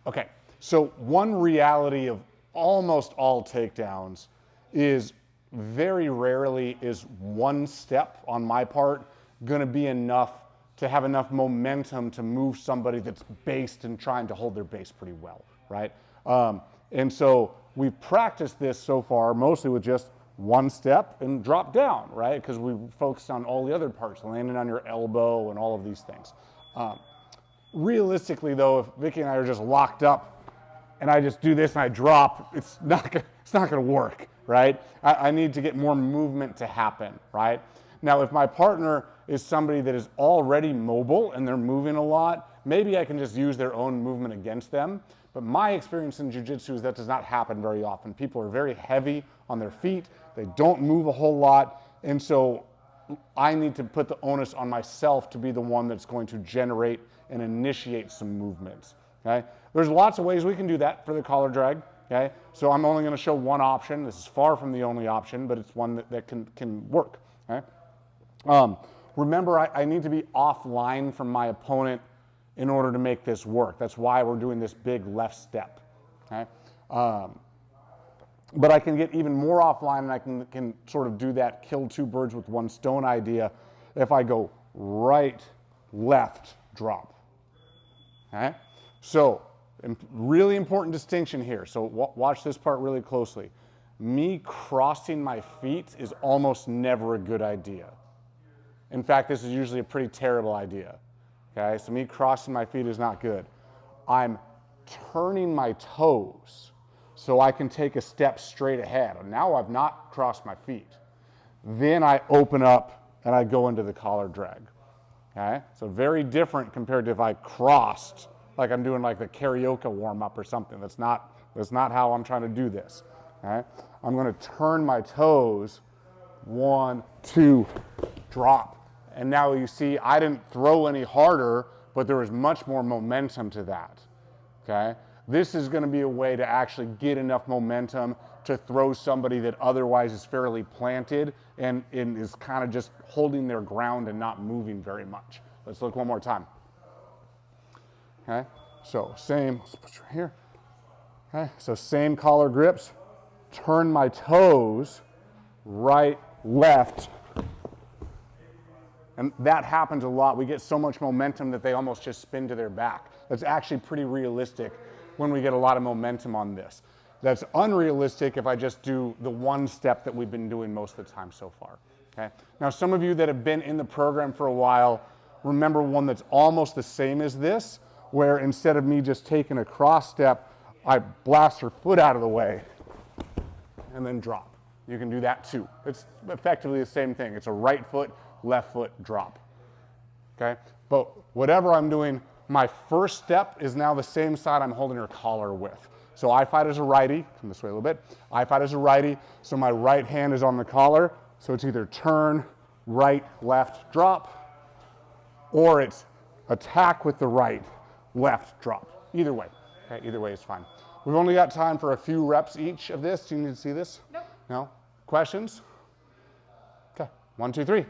Okay, so one reality of almost all takedowns is very rarely is one step on my part going to be enough to have enough momentum to move somebody that's based and trying to hold their base pretty well, right? And so we've practiced this so far mostly with just one step and drop down, right? Because we focused on all the other parts, landing on your elbow and all of these things. Realistically though, if Vicky and I are just locked up and I just do this and I drop, it's not gonna work, right? I need to get more movement to happen, right? Now, if my partner is somebody that is already mobile and they're moving a lot, maybe I can just use their own movement against them. But my experience in jiu-jitsu is that does not happen very often. People are very heavy on their feet. They don't move a whole lot. And so I need to put the onus on myself to be the one that's going to generate and initiate some movements, okay? There's lots of ways we can do that for the collar drag, okay? So I'm only gonna show one option. This is far from the only option, but it's one that can work, okay? Remember, I need to be offline from my opponent in order to make this work. That's why we're doing this big left step, okay? But I can get even more offline and I can sort of do that kill two birds with one stone idea if I go right, left, drop, okay? So, really important distinction here. So watch this part really closely. Me crossing my feet is almost never a good idea. In fact, this is usually a pretty terrible idea, okay? So me crossing my feet is not good. I'm turning my toes so I can take a step straight ahead. And now I've not crossed my feet. Then I open up and I go into the collar drag, okay? So very different compared to if I crossed, like I'm doing like the karaoke warm-up or something. That's not how I'm trying to do this, okay? I'm gonna turn my toes, 1, 2, drop. And now you see I didn't throw any harder, but there was much more momentum to that, okay? This is gonna be a way to actually get enough momentum to throw somebody that otherwise is fairly planted and is kind of just holding their ground and not moving very much. Let's look one more time. Okay, so same, let's put you right here. Okay, so same collar grips, turn my toes, right, left, and that happens a lot. We get so much momentum that they almost just spin to their back. That's actually pretty realistic when we get a lot of momentum on this. That's unrealistic if I just do the one step that we've been doing most of the time so far, okay? Now, some of you that have been in the program for a while, remember one that's almost the same as this, where instead of me just taking a cross step, I blast her foot out of the way and then drop. You can do that too. It's effectively the same thing. It's a right foot, left foot drop, okay? But whatever I'm doing, my first step is now the same side I'm holding her collar with. So I fight as a righty, come this way a little bit. I fight as a righty, so my right hand is on the collar, so it's either turn, right, left, drop, or it's attack with the right, left, drop. Either way, okay, either way is fine. We've only got time for a few reps each of this. Do you need to see this? Nope. No? Questions? Okay, 1, 2, 3.